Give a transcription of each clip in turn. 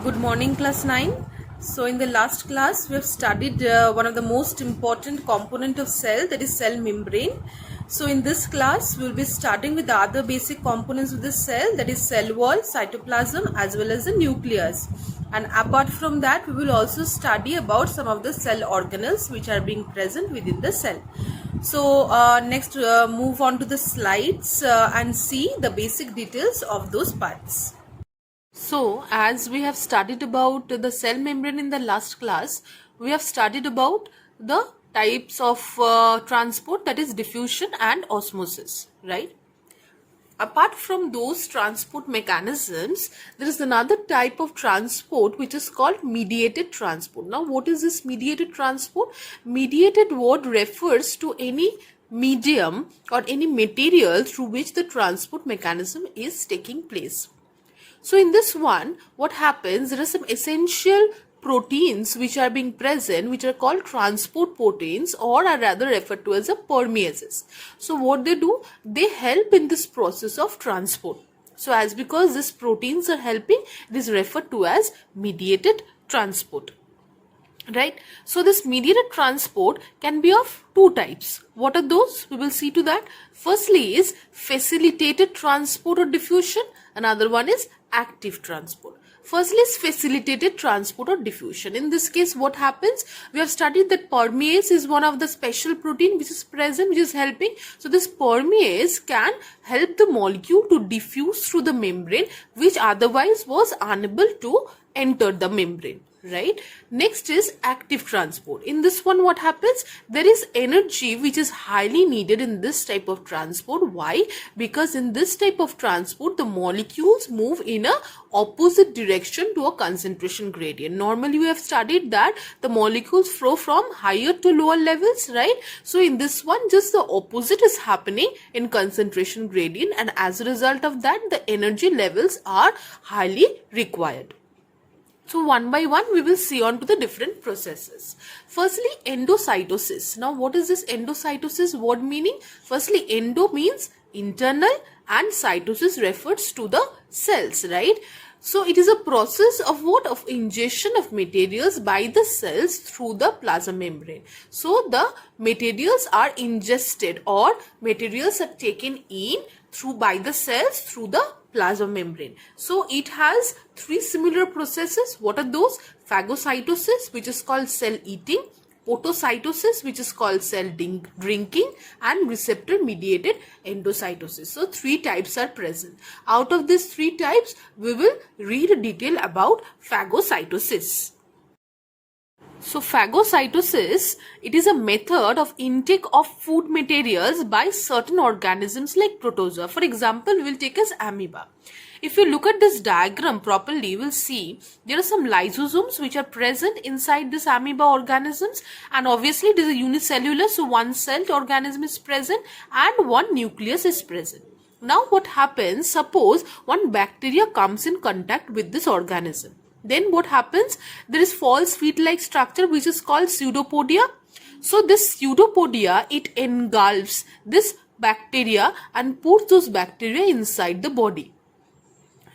Good morning, class 9. So in the last class we have studied one of the most important component of cell, that is cell membrane. So in this class we will be starting with the other basic components of the cell, that is cell wall, cytoplasm as well as the nucleus. And apart from that we will also study about some of the cell organelles which are being present within the cell. So next move on to the slides and see the basic details of those parts. So, as we have studied about the cell membrane in the last class, we have studied about the types of transport, that is diffusion and osmosis, right? Apart from those transport mechanisms, there is another type of transport which is called mediated transport. Now, what is this mediated transport? Mediated word refers to any medium or any material through which the transport mechanism is taking place. So in this one, what happens, there are some essential proteins which are being present, which are called transport proteins, or are rather referred to as a permeases. So what they do, they help in this process of transport. So as because these proteins are helping, it is referred to as mediated transport. Right. So this mediated transport can be of two types. What are those? We will see to that. Firstly is facilitated transport or diffusion. Another one is active transport. Firstly is facilitated transport or diffusion. In this case, what happens? We have studied that permease is one of the special protein which is present, which is helping. So this permease can help the molecule to diffuse through the membrane, which otherwise was unable to enter the membrane. Right. Next is active transport. In this one, what happens? There is energy which is highly needed in this type of transport. Why? Because in this type of transport, the molecules move in a opposite direction to a concentration gradient. Normally, we have studied that the molecules flow from higher to lower levels, right? So in this one, just the opposite is happening in concentration gradient, and as a result of that, the energy levels are highly required. So one by one we will see on to the different processes. Firstly, endocytosis. Now what is this endocytosis? What meaning? Firstly, endo means internal and cytosis refers to the cells, right? So it is a process of what? Of ingestion of materials by the cells through the plasma membrane. So the materials are ingested or materials are taken in through by the cells through the plasma membrane. So it has three similar processes. What are those? Phagocytosis, which is called cell eating, potocytosis, which is called cell drinking, and receptor mediated endocytosis. So three types are present. Out of these three types, we will read a detail about phagocytosis. So phagocytosis, it is a method of intake of food materials by certain organisms like protozoa. For example, we will take as amoeba. If you look at this diagram properly, you will see there are some lysosomes which are present inside this amoeba organisms, and obviously it is a unicellular, so one celled organism is present and one nucleus is present. Now what happens, suppose one bacteria comes in contact with this organism. Then what happens? There is false feet-like structure which is called pseudopodia. So this pseudopodia, it engulfs this bacteria and puts those bacteria inside the body.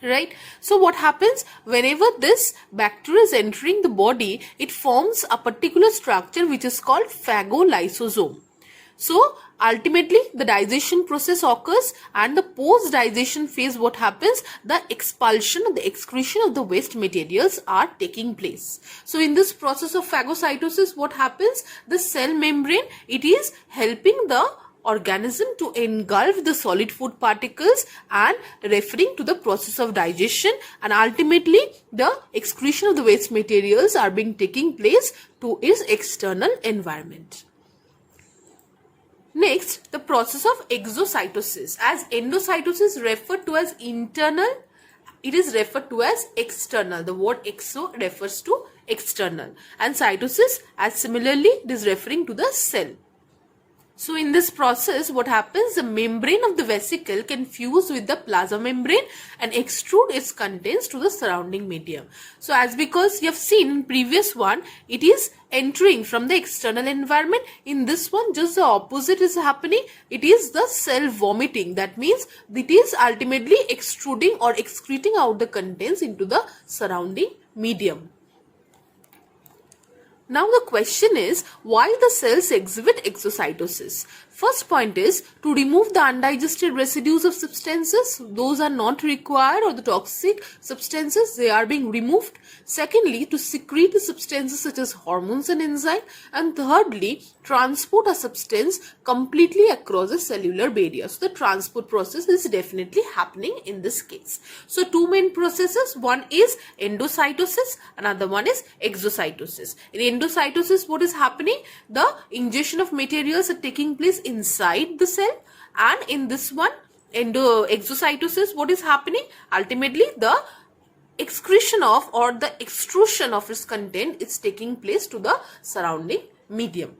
Right. So what happens? Whenever this bacteria is entering the body, it forms a particular structure which is called phagolysosome. So ultimately the digestion process occurs, and the post-digestion phase, what happens? The expulsion or the excretion of the waste materials are taking place. So in this process of phagocytosis, what happens? The cell membrane, it is helping the organism to engulf the solid food particles and referring to the process of digestion, and ultimately the excretion of the waste materials are being taking place to its external environment. Next, the process of exocytosis. As endocytosis referred to as internal, it is referred to as external. The word exo refers to external, and cytosis, as similarly, it is referring to the cell. So in this process, what happens? The membrane of the vesicle can fuse with the plasma membrane and extrude its contents to the surrounding medium. So as because you have seen in previous one, it is entering from the external environment. In this one, just the opposite is happening. It is the cell vomiting. That means it is ultimately extruding or excreting out the contents into the surrounding medium. Now the question is, why the cells exhibit exocytosis? First point is to remove the undigested residues of substances. Those are not required, or the toxic substances, they are being removed. Secondly, to secrete the substances such as hormones and enzyme. And thirdly, transport a substance completely across the cellular barrier. So the transport process is definitely happening in this case. So two main processes, one is endocytosis, another one is exocytosis. In endocytosis, what is happening? The ingestion of materials are taking place inside the cell, and in this one, exocytosis, what is happening? Ultimately, the excretion of, or the extrusion of its content is taking place to the surrounding medium.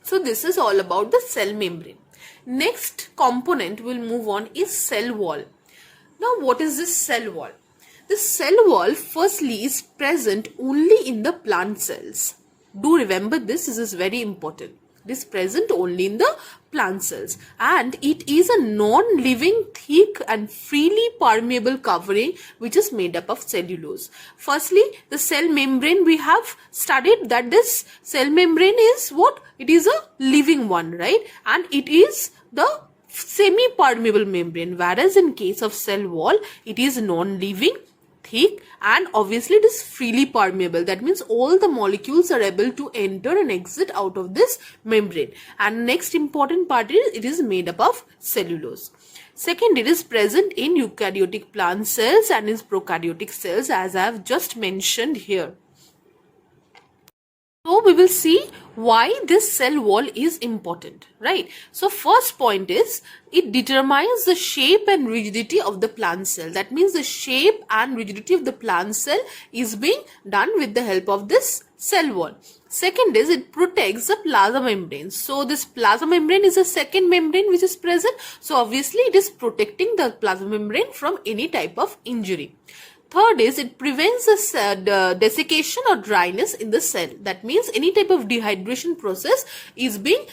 So this is all about the cell membrane. Next component we'll move on is cell wall. Now what is this cell wall? The cell wall firstly is present only in the plant cells. Do remember this is very important. It is present only in the plant cells, and it is a non-living, thick and freely permeable covering which is made up of cellulose. Firstly, the cell membrane, we have studied that this cell membrane is what? It is a living one, right? And it is the semi-permeable membrane, whereas in case of cell wall, it is non-living, thick, and obviously it is freely permeable. That means all the molecules are able to enter and exit out of this membrane. And next important part is it is made up of cellulose. Second, it is present in eukaryotic plant cells and in prokaryotic cells, as I have just mentioned here. So we will see why this cell wall is important, right? So first point is it determines the shape and rigidity of the plant cell. That means the shape and rigidity of the plant cell is being done with the help of this cell wall. Second is it protects the plasma membrane. So this plasma membrane is a second membrane which is present. So obviously it is protecting the plasma membrane from any type of injury. Third is it prevents the desiccation or dryness in the cell. That means any type of dehydration process is being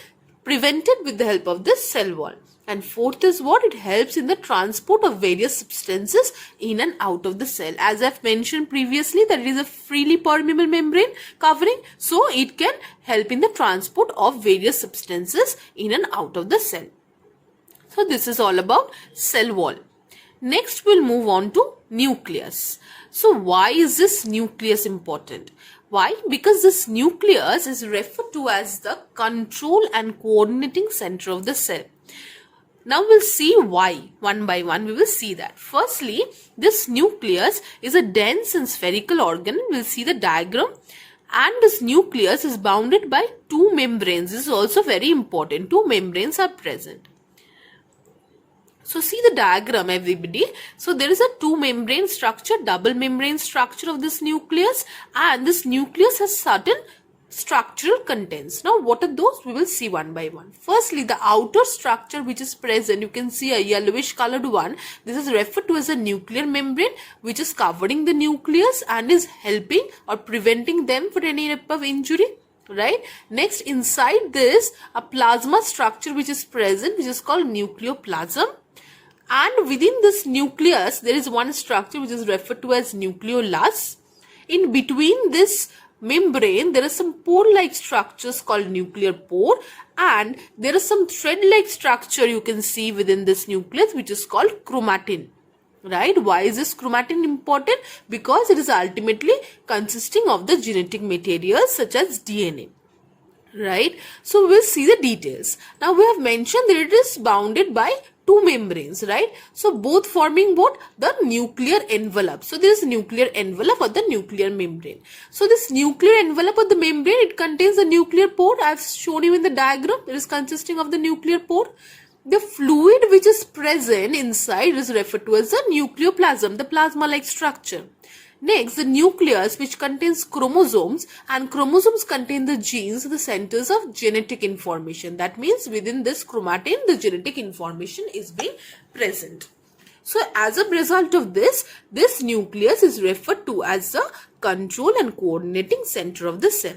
prevented with the help of this cell wall. And fourth is what? It helps in the transport of various substances in and out of the cell. As I've mentioned previously, that it is a freely permeable membrane covering, so it can help in the transport of various substances in and out of the cell. So this is all about cell wall. Next we'll move on to nucleus. So why is this nucleus important? Why? Because this nucleus is referred to as the control and coordinating center of the cell. Now we'll see why. One by one we will see that. Firstly, this nucleus is a dense and spherical organ. We'll see the diagram. And this nucleus is bounded by two membranes. This is also very important. Two membranes are present. So see the diagram, everybody. So there is a two membrane structure, double membrane structure of this nucleus, and this nucleus has certain structural contents. Now what are those? We will see one by one. Firstly, the outer structure which is present, you can see a yellowish colored one. This is referred to as a nuclear membrane, which is covering the nucleus and is helping or preventing them for any type of injury. Right. Next, inside this, a plasma structure which is present, which is called nucleoplasm. And within this nucleus, there is one structure which is referred to as nucleolus. In between this membrane, there are some pore-like structures called nuclear pore, and there is some thread-like structure you can see within this nucleus which is called chromatin. Right? Why is this chromatin important? Because it is ultimately consisting of the genetic materials such as DNA. Right? So we'll see the details. Now we have mentioned that it is bounded by two membranes, right? So both forming what? The nuclear envelope. So there is nuclear envelope or the nuclear membrane. So this nuclear envelope of the membrane, it contains the nuclear pore. I have shown you in the diagram. It is consisting of the nuclear pore. The fluid which is present inside is referred to as the nucleoplasm, the plasma-like structure. Next, the nucleus which contains chromosomes, and chromosomes contain the genes, the centers of genetic information. That means within this chromatin, the genetic information is being present. So as a result of this nucleus is referred to as the control and coordinating center of the cell.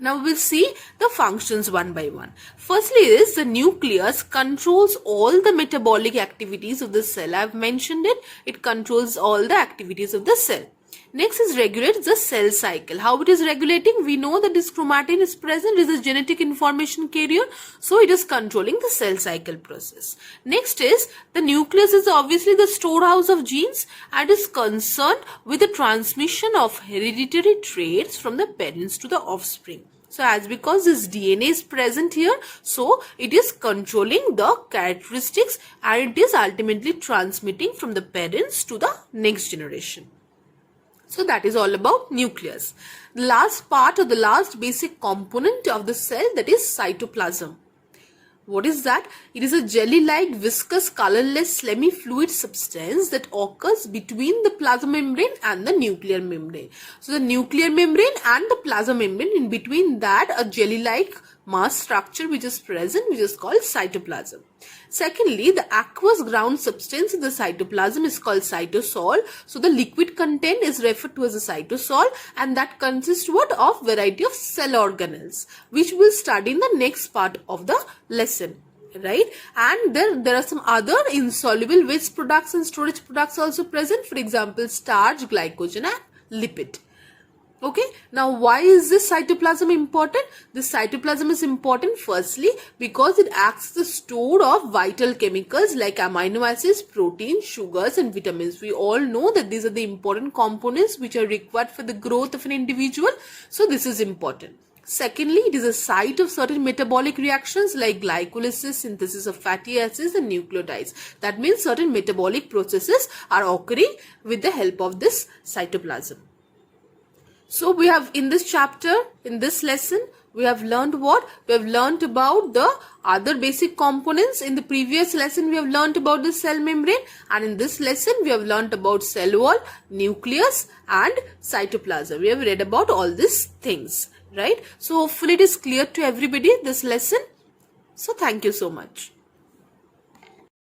Now we will see the functions one by one. Firstly is the nucleus controls all the metabolic activities of the cell. I have mentioned it. It controls all the activities of the cell. Next is regulates the cell cycle. How it is regulating? We know that this chromatin is present, it is a genetic information carrier, so it is controlling the cell cycle process. Next is the nucleus is obviously the storehouse of genes and is concerned with the transmission of hereditary traits from the parents to the offspring. So as because this DNA is present here, so it is controlling the characteristics and it is ultimately transmitting from the parents to the next generation. So that is all about nucleus. The last part or the last basic component of the cell, that is cytoplasm. What is that? It is a jelly-like, viscous, colorless, semi-fluid substance that occurs between the plasma membrane and the nuclear membrane. So the nuclear membrane and the plasma membrane, in between that a jelly-like mass structure which is present, which is called cytoplasm. Secondly, the aqueous ground substance in the cytoplasm is called cytosol. So the liquid content is referred to as a cytosol, and that consists what of variety of cell organelles, which we'll study in the next part of the lesson. Right, and there are some other insoluble waste products and storage products also present. For example, starch, glycogen, and lipid. Okay, now why is this cytoplasm important? This cytoplasm is important firstly because it acts as a store of vital chemicals like amino acids, proteins, sugars and vitamins. We all know that these are the important components which are required for the growth of an individual. So this is important. Secondly, it is a site of certain metabolic reactions like glycolysis, synthesis of fatty acids and nucleotides. That means certain metabolic processes are occurring with the help of this cytoplasm. So we have in this chapter, in this lesson, we have learned what? We have learned about the other basic components. In the previous lesson, we have learned about the cell membrane, and in this lesson, we have learned about cell wall, nucleus and cytoplasm. We have read about all these things, right? So hopefully it is clear to everybody, this lesson. So thank you so much.